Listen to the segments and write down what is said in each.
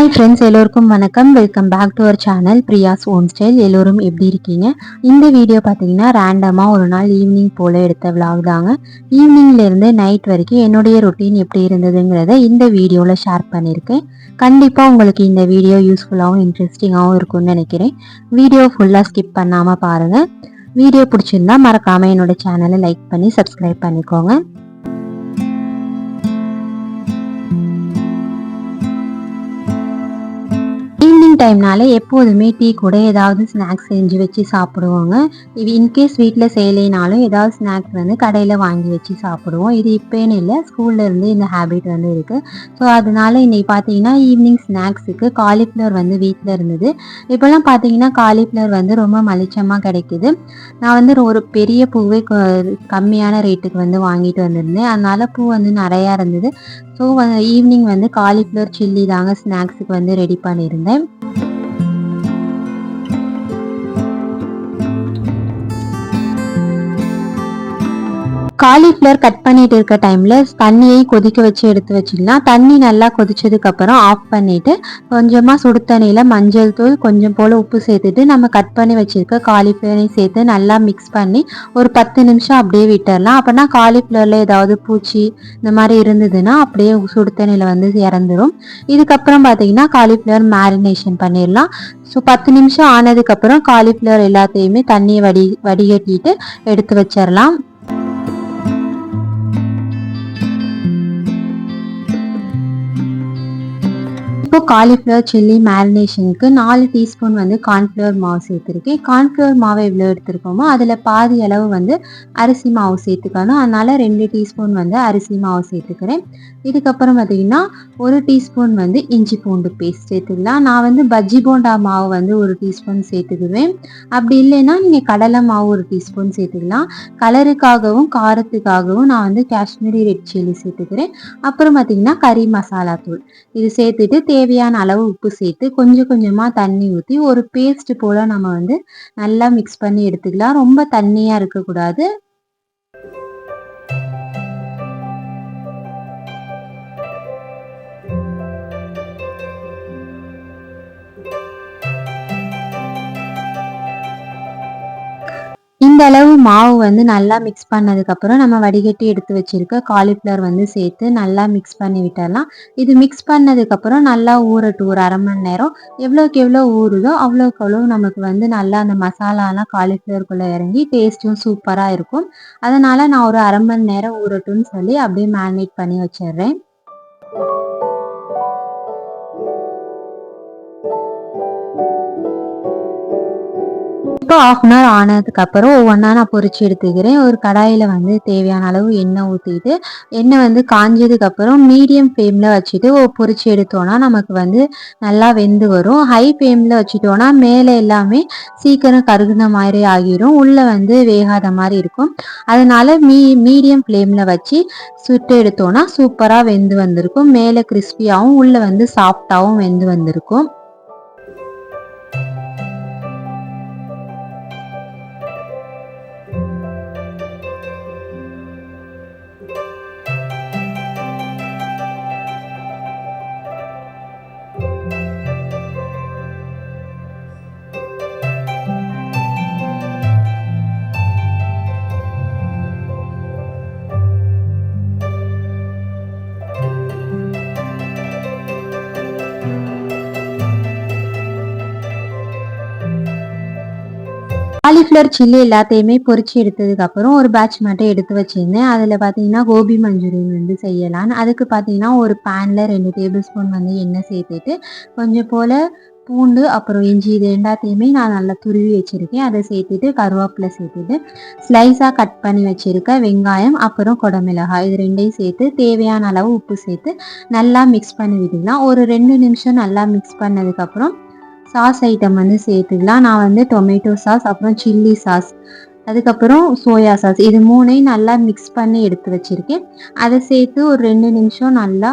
Hi friends, எல்லோருக்கும் வணக்கம். Welcome back to our channel Priya's own style. எல்லோரும் எப்படி இருக்கீங்க? இந்த வீடியோ பார்த்தீங்கன்னா ரேண்டமாக ஒரு நாள் ஈவினிங் போல் எடுத்த விலாக் தாங்க. ஈவினிங்லேருந்து நைட் வரைக்கும் என்னுடைய ரொட்டீன் எப்படி இருந்ததுங்கிறத இந்த வீடியோவில் ஷேர் பண்ணியிருக்கேன். கண்டிப்பாக உங்களுக்கு இந்த வீடியோ யூஸ்ஃபுல்லாகவும் இன்ட்ரெஸ்டிங்காகவும் இருக்கும்னு நினைக்கிறேன். வீடியோ ஃபுல்லாக ஸ்கிப் பண்ணாமல் பாருங்கள். வீடியோ பிடிச்சிருந்தா மறக்காமல் என்னோட சேனலை லைக் பண்ணி சப்ஸ்கிரைப் பண்ணிக்கோங்க. டைம்னால எப்போதுமே டீ கூட ஏதாவது ஸ்நாக்ஸ் செஞ்சு வச்சு சாப்பிடுவோங்க. இது இன்கேஸ் வீட்டில் செய்யலைனாலும் ஏதாவது ஸ்நாக்ஸ் வந்து கடையில் வாங்கி வச்சு சாப்பிடுவோம். இது இப்போன்னு இல்லை, ஸ்கூல்லேருந்து இந்த ஹேபிட் வந்து இருக்குது. ஸோ அதனால இன்னைக்கு பார்த்தீங்கன்னா ஈவினிங் ஸ்நாக்ஸுக்கு காலிஃப்ளவர் வந்து வீட்டில் இருந்தது. இப்போல்லாம் பார்த்தீங்கன்னா காலிஃப்ளவர் வந்து ரொம்ப மலிச்சமாக கிடைக்குது. நான் வந்து ஒரு பெரிய பூவே கம்மியான ரேட்டுக்கு வந்து வாங்கிட்டு வந்திருந்தேன். அதனால பூ வந்து நிறையா இருந்தது. ஸோ ஈவினிங் வந்து காலிஃப்ளவர் சில்லி தாங்க ஸ்நாக்ஸுக்கு வந்து ரெடி பண்ணியிருந்தேன். காலிஃப்ளவர் கட் பண்ணிட்டு இருக்க டைம்ல தண்ணியை கொதிக்க வச்சு எடுத்து வச்சிடலாம். தண்ணி நல்லா கொதிச்சதுக்கு அப்புறம் ஆஃப் பண்ணிட்டு கொஞ்சமா சுடு தண்ணியில மஞ்சள் தூள் கொஞ்சம் போல உப்பு சேர்த்துட்டு நம்ம கட் பண்ணி வச்சிருக்க காலிஃப்ளவரையும் சேர்த்து நல்லா மிக்ஸ் பண்ணி ஒரு 10 நிமிஷம் அப்படியே விட்டுடலாம். அப்போனா காலிஃப்ளவர்ல ஏதாவது பூச்சி இந்த மாதிரி இருந்ததுன்னா அப்படியே சுடு தண்ணியில வந்து இறந்துடும். இதுக்கப்புறம் பார்த்தீங்கன்னா காலிஃப்ளவர் மேரினேஷன் பண்ணிடலாம். ஸோ 10 நிமிஷம் ஆனதுக்கப்புறம் காலிஃப்ளவர் எல்லாத்தையுமே தண்ணியை வடிகட்டிட்டு எடுத்து வச்சிடலாம். இப்போ காலிஃப்ளவர் சில்லி மேரினேஷனுக்கு 4 டீஸ்பூன் வந்து கார்ன்ஃப்ளவர் மாவு சேர்த்துருக்கேன். கார்ன்ஃப்ளவர் மாவு எவ்வளோ எடுத்துருக்கோமோ அதில் பாதி அளவு வந்து அரிசி மாவு சேர்த்துக்கணும். அதனால் 2 டீஸ்பூன் வந்து அரிசி மாவு சேர்த்துக்கிறேன். இதுக்கப்புறம் பார்த்தீங்கன்னா 1 டீஸ்பூன் வந்து இஞ்சி பூண்டு பேஸ்ட் சேர்த்துக்கலாம். நான் வந்து பஜ்ஜி போண்டா மாவு வந்து 1 டீஸ்பூன் சேர்த்துக்குவேன். அப்படி இல்லைன்னா நீங்கள் கடலை மாவு 1 டீஸ்பூன் சேர்த்துக்கலாம். கலருக்காகவும் காரத்துக்காகவும் நான் வந்து காஷ்மீரி ரெட் சில்லி சேர்த்துக்கிறேன். அப்புறம் பார்த்தீங்கன்னா கறி மசாலா தூள் இது சேர்த்துட்டு தேவையான அளவு உப்பு சேர்த்து கொஞ்சம் கொஞ்சமாக தண்ணி ஊற்றி ஒரு பேஸ்ட் போல் நம்ம வந்து நல்லா மிக்ஸ் பண்ணி எடுத்துக்கலாம். ரொம்ப தண்ணியாக இருக்கக்கூடாது. இந்த அளவு மாவு வந்து நல்லா மிக்ஸ் பண்ணதுக்கப்புறம் நம்ம வடிகட்டி எடுத்து வச்சிருக்க காலிஃப்ளவர் வந்து சேர்த்து நல்லா மிக்ஸ் பண்ணி விட்டுடலாம். இது மிக்ஸ் பண்ணதுக்கப்புறம் நல்லா ஊறட்டும் ஒரு 1/2 மணி நேரம். எவ்வளோக்கு எவ்வளோ ஊறுதோ அவ்வளோக்கு அவ்வளோ நமக்கு வந்து நல்லா அந்த மசாலாலாம் காலிஃப்ளவருக்குள்ளே இறங்கி டேஸ்ட்டும் சூப்பராக இருக்கும். அதனால் நான் ஒரு 1/2 மணி நேரம் ஊறட்டும்னு சொல்லி அப்படியே மேரினேட் பண்ணி வச்சிடுறேன். இப்போ 1/2 அன் ஹவர் ஆனதுக்கப்புறம் ஒவ்வொன்றா நான் பொரிச்சு எடுத்துக்கிறேன். ஒரு கடாயில் வந்து தேவையான அளவு எண்ணெய் ஊற்றிட்டு எண்ணெய் வந்து காஞ்சதுக்கப்புறம் மீடியம் ஃப்ளேமில் வச்சுட்டு பொரிச்சு எடுத்தோன்னா நமக்கு வந்து நல்லா வெந்து வரும். ஹை ஃப்ளேமில் வச்சுட்டோன்னா மேலே எல்லாமே சீக்கிரம் கருகுன மாதிரி ஆகிரும், உள்ளே வந்து வேகாத மாதிரி இருக்கும். அதனால் மீடியம் ஃப்ளேமில் வச்சு சுட்டு எடுத்தோன்னா சூப்பராக வெந்து வந்திருக்கும். மேலே கிறிஸ்பியாகவும் உள்ளே வந்து சாஃப்டாகவும் வெந்து வந்திருக்கும். காலிஃப்ளவர் சில்லி எல்லாத்தையுமே பொரிச்சு எடுத்ததுக்கப்புறம் ஒரு பேட்ச் மட்டும் எடுத்து வச்சுருந்தேன். அதில் பார்த்தீங்கன்னா கோபி மஞ்சூரியன் வந்து செய்யலான்னு. அதுக்கு பார்த்தீங்கன்னா ஒரு பேனில் 2 டேபிள் ஸ்பூன் வந்து எண்ணெய் சேர்த்துட்டு கொஞ்சம் போல் பூண்டு அப்புறம் இஞ்சி இது எல்லாத்தையுமே நான் நல்லா துருவி வச்சுருக்கேன். அதை சேர்த்துட்டு கருவேப்பிலை சேர்த்துட்டு ஸ்லைஸாக கட் பண்ணி வச்சுருக்க வெங்காயம் அப்புறம் குடமிளகாய் இது 2ஐயும் சேர்த்து தேவையான அளவு உப்பு சேர்த்து நல்லா மிக்ஸ் பண்ணி விட்டுக்கலாம். ஒரு 2 நிமிஷம் நல்லா மிக்ஸ் பண்ணதுக்கப்புறம் சாஸ் ஐட்டம் வந்து சேர்த்துக்கலாம். நான் வந்து டொமேட்டோ சாஸ் அப்புறம் சில்லி சாஸ் அதுக்கப்புறம் சோயா சாஸ் இது 3ஐயும் நல்லா மிக்ஸ் பண்ணி எடுத்து வச்சுருக்கேன். அதை சேர்த்து ஒரு 2 நிமிஷம் நல்லா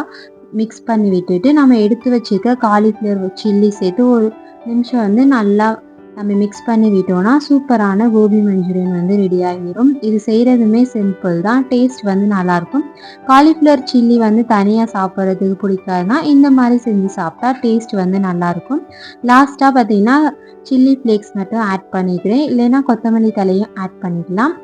மிக்ஸ் பண்ணி விட்டுட்டு நம்ம எடுத்து வச்சுருக்க காலிஃப்ளவர் சில்லி சேர்த்து ஒரு நிமிஷம் வந்து நல்லா நம்ம மிக்ஸ் பண்ணி விட்டோம்னா சூப்பரான கோபி மஞ்சூரியன் வந்து ரெடி ஆகிரும். இது செய்கிறதுமே சிம்பிள் தான், டேஸ்ட் வந்து நல்லாயிருக்கும். காலிஃப்ளவர் சில்லி வந்து தனியாக சாப்பிட்றதுக்கு பிடிக்காதுன்னா இந்த மாதிரி செஞ்சு சாப்பிட்டா டேஸ்ட் வந்து நல்லாயிருக்கும். லாஸ்ட்டாக பார்த்தீங்கன்னா சில்லி ஃப்ளேக்ஸ் மட்டும் ஆட் பண்ணிக்கிறேன், இல்லைன்னா கொத்தமல்லி தலையும் ஆட் பண்ணிக்கலாம்.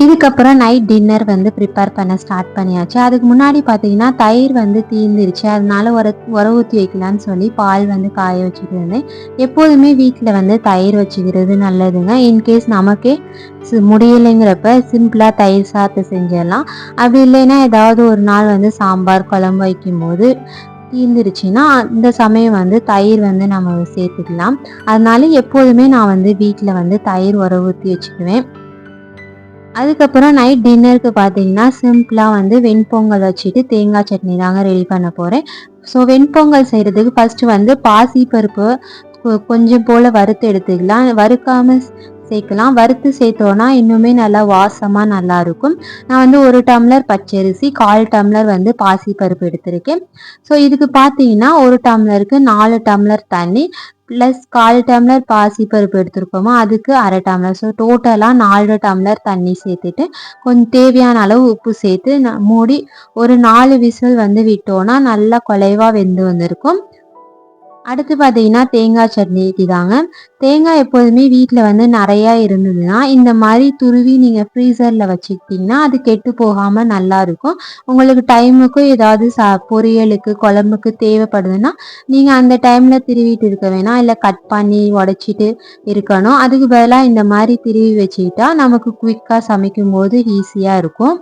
இதுக்கப்புறம் நைட் டின்னர் வந்து ப்ரிப்பேர் பண்ண ஸ்டார்ட் பண்ணியாச்சு. அதுக்கு முன்னாடி பார்த்தீங்கன்னா தயிர் வந்து தீர்ந்துருச்சு, அதனால உர ஊற்றி வைக்கலான்னு சொல்லி பால் வந்து காய வச்சுட்டு இருந்தேன். எப்போதுமே வீட்டில் வந்து தயிர் வச்சுக்கிறது நல்லதுங்க. இன்கேஸ் நமக்கே முடியலைங்கிறப்ப சிம்பிளாக தயிர் சாதத்தை செஞ்சிடலாம். அப்படி இல்லைன்னா ஏதாவது ஒரு நாள் வந்து சாம்பார் குழம்பு வைக்கும்போது தீர்ந்துருச்சுன்னா இந்த சமயம் வந்து தயிர் வந்து நம்ம சேர்த்துக்கலாம். அதனால எப்போதுமே நான் வந்து வீட்டில் வந்து தயிர் உர ஊற்றி வச்சுக்குவேன். அதுக்கப்புறம் நைட் டின்னருக்கு பார்த்தீங்கன்னா சிம்பிளாக வந்து வெண்பொங்கல் வச்சுட்டு தேங்காய் சட்னி தாங்க ரெடி பண்ண போகிறேன். ஸோ வெண்பொங்கல் செய்கிறதுக்கு ஃபஸ்ட்டு வந்து பாசிப்பருப்பு கொஞ்சம் போல் வறுத்து எடுத்துக்கலாம். வறுக்காமல் சேர்க்கலாம். வறுத்து சேர்த்தோன்னா இன்னுமே நல்லா வாசமாக நல்லாயிருக்கும். நான் வந்து 1 டம்ளர் பச்சரிசி, 1/4 டம்ளர் வந்து பாசிப்பருப்பு எடுத்திருக்கேன். ஸோ இதுக்கு பார்த்தீங்கன்னா 1 டம்ளருக்கு 4 டம்ளர் தண்ணி ப்ளஸ் 1/4 டம்ளர் பாசிப்பருப்பு எடுத்துருக்கோமோ அதுக்கு 1/2 டம்ளர். ஸோ டோட்டலாக 4 டம்ளர் தண்ணி சேர்த்துட்டு கொஞ்சம் தேவையான அளவு உப்பு சேர்த்து மூடி ஒரு 4 விசில் வந்து விட்டோன்னா நல்லா குலைவாக வெந்து வந்திருக்கும். அடுத்து பார்த்தீங்கன்னா தேங்காய் சட்னிக்கு தாங்க. தேங்காய் எப்போதுமே வீட்டில் வந்து நிறையா இருந்ததுன்னா இந்த மாதிரி துருவி நீங்கள் ஃப்ரீசரில் வச்சுக்கிட்டிங்கன்னா அது கெட்டு போகாமல் நல்லாயிருக்கும். உங்களுக்கு டைமுக்கும் ஏதாவது பொரியலுக்கு குழம்புக்கு தேவைப்படுதுன்னா நீங்கள் அந்த டைமில் திருவிட்டு இருக்க வேணாம், இல்லை கட் பண்ணி உடச்சிட்டு இருக்கணும். அதுக்கு பதிலாக இந்த மாதிரி திருவி வச்சுக்கிட்டா நமக்கு குயிக்காக சமைக்கும் போது ஈஸியாக இருக்கும்.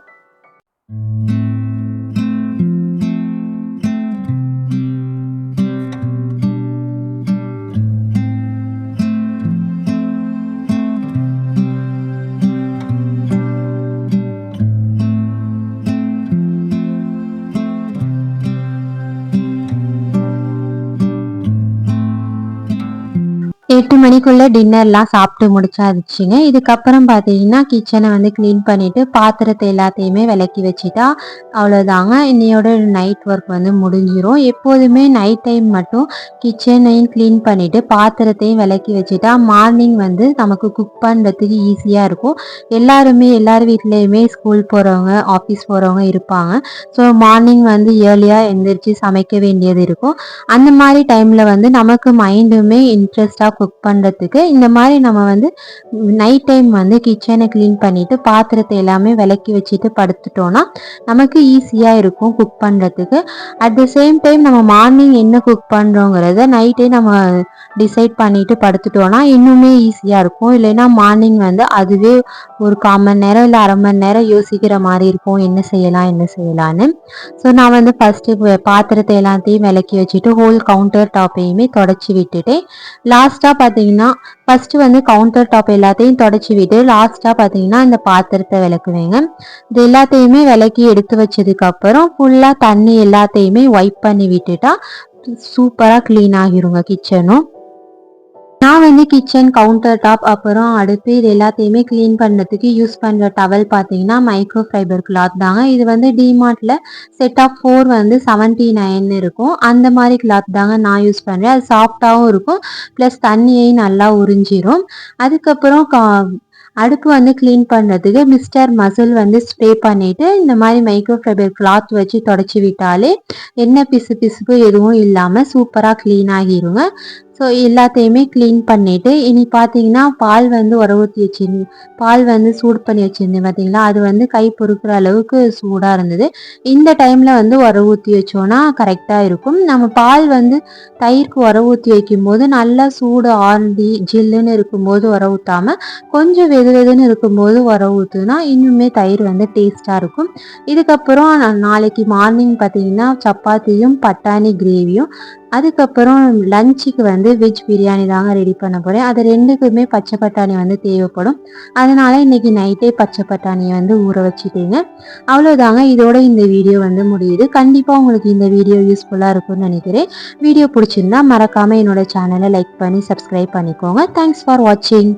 8 மணிக்குள்ள டின்னர்லாம் சாப்பிட்டு முடிச்சாச்சுங்க. இதுக்கப்புறம் பார்த்தீங்கன்னா கிச்சனை வந்து க்ளீன் பண்ணிவிட்டு பாத்திரத்தை எல்லாத்தையுமே விளக்கி வச்சுட்டா அவ்வளோதாங்க, இன்னையோட நைட் ஒர்க் வந்து முடிஞ்சிடும். எப்போதுமே நைட் டைம் மட்டும் கிச்சனையும் க்ளீன் பண்ணிவிட்டு பாத்திரத்தையும் விளக்கி வச்சுட்டா மார்னிங் வந்து நமக்கு குக் பண்ணுறதுக்கு ஈஸியாக இருக்கும். எல்லார் வீட்லேயுமே ஸ்கூல் போகிறவங்க ஆஃபீஸ் போகிறவங்க இருப்பாங்க. ஸோ மார்னிங் வந்து ஏர்லியாக எழுந்திரிச்சு சமைக்க வேண்டியது இருக்கும். அந்த மாதிரி டைமில் வந்து நமக்கு மைண்டுமே இன்ட்ரெஸ்டாக குக் பண்ணுறதுக்கு இந்த மாதிரி நம்ம வந்து நைட் டைம் வந்து கிச்சனை க்ளீன் பண்ணிவிட்டு பாத்திரத்தை எல்லாமே விளக்கி வச்சுட்டு படுத்துட்டோன்னா நமக்கு ஈஸியாக இருக்கும் குக் பண்ணுறதுக்கு. அட் த சேம் டைம் நம்ம மார்னிங் என்ன குக் பண்ணுறோங்கிறத நைட்டே நம்ம டிசைட் பண்ணிவிட்டு படுத்துட்டோன்னா இன்னுமே ஈஸியாக இருக்கும். இல்லைன்னா மார்னிங் வந்து அதுவே ஒரு 1/4 மணி நேரம் இல்லை அரை மணி நேரம் யோசிக்கிற மாதிரி இருக்கும் என்ன செய்யலான்னு. ஸோ நான் வந்து ஃபஸ்ட்டு பாத்திரத்தை எல்லாத்தையும் விளக்கி வச்சுட்டு ஹோல் கவுண்டர் டாப்பையுமே தொடச்சி விட்டுட்டேன். லாஸ்ட்டாக பார்த்தீங்கன்னா ஃபஸ்ட்டு வந்து கவுண்டர் டாப் எல்லாத்தையும் தொடச்சி விட்டு லாஸ்ட்டாக பார்த்தீங்கன்னா இந்த பாத்திரத்தை விளக்குவேங்க. இது எல்லாத்தையுமே விளக்கி எடுத்து வச்சதுக்கப்புறம் ஃபுல்லாக தண்ணி எல்லாத்தையுமே வைப் பண்ணி விட்டுட்டா சூப்பராக க்ளீன் ஆகிருங்க கிச்சனும். நான் வந்து கிச்சன் கவுண்டர் டாப் அப்புறம் அடுப்பு இது எல்லாத்தையுமே க்ளீன் பண்ணுறதுக்கு யூஸ் பண்ணுற டவல் பார்த்தீங்கன்னா மைக்ரோ ஃபைபர் கிளாத் தாங்க. இது வந்து டிமார்ட்டில் செட் ஆஃப் 4 வந்து 79 இருக்கும். அந்த மாதிரி கிளாத் தாங்க நான் யூஸ் பண்ணுறேன். அது சாஃப்டாகவும் இருக்கும், ப்ளஸ் தண்ணியையும் நல்லா உறிஞ்சிரும். அதுக்கப்புறம் அடுப்பு வந்து க்ளீன் பண்ணுறதுக்கு மிஸ்டர் மசில் வந்து ஸ்ப்ரே பண்ணிவிட்டு இந்த மாதிரி மைக்ரோ ஃபைபர் கிளாத் வச்சு தொடச்சி விட்டாலே என்ன பிசுப்பு எதுவும் இல்லாமல் சூப்பராக க்ளீன் ஆகிருங்க. ஸோ எல்லாத்தையுமே க்ளீன் பண்ணிவிட்டு இனி பார்த்தீங்கன்னா பால் வந்து ஊற்றி வச்சுருந்தேன், பால் வந்து சூடு பண்ணி வச்சுருந்தேன் பார்த்தீங்களா, அது வந்து கை பொறுக்கிற அளவுக்கு சூடாக இருந்தது. இந்த டைமில் வந்து ஊற்றி வச்சோன்னா கரெக்டாக இருக்கும். நம்ம பால் வந்து தயிருக்கு ஊற்றி வைக்கும்போது நல்லா சூடு ஆண்டி ஜில்லுன்னு இருக்கும்போது ஊற்றாமல் கொஞ்சம் வெதுன்னு இருக்கும்போது ஊற்றுனா இன்னுமே தயிர் வந்து டேஸ்ட்டாக இருக்கும். இதுக்கப்புறம் நாளைக்கு மார்னிங் பார்த்தீங்கன்னா சப்பாத்தியும் பட்டாணி கிரேவியும், அதுக்கப்புறம் லஞ்சுக்கு வந்து வெஜ் பிரியாணி தாங்க ரெடி பண்ண போகிறேன். அது ரெண்டுக்குமே பச்சை பட்டாணி வந்து தேவைப்படும். அதனால் இன்றைக்கி நைட்டே பச்சை பட்டாணியை வந்து ஊற வச்சுட்டேங்க. அவ்வளோதாங்க, இதோட இந்த வீடியோ வந்து முடியுது. கண்டிப்பாக உங்களுக்கு இந்த வீடியோ யூஸ்ஃபுல்லாக இருக்கும்னு நினைக்கிறேன். வீடியோ பிடிச்சிருந்தா மறக்காமல் என்னோட சேனலை லைக் பண்ணி சப்ஸ்கிரைப் பண்ணிக்கோங்க. தேங்க்ஸ் ஃபார் வாட்சிங்.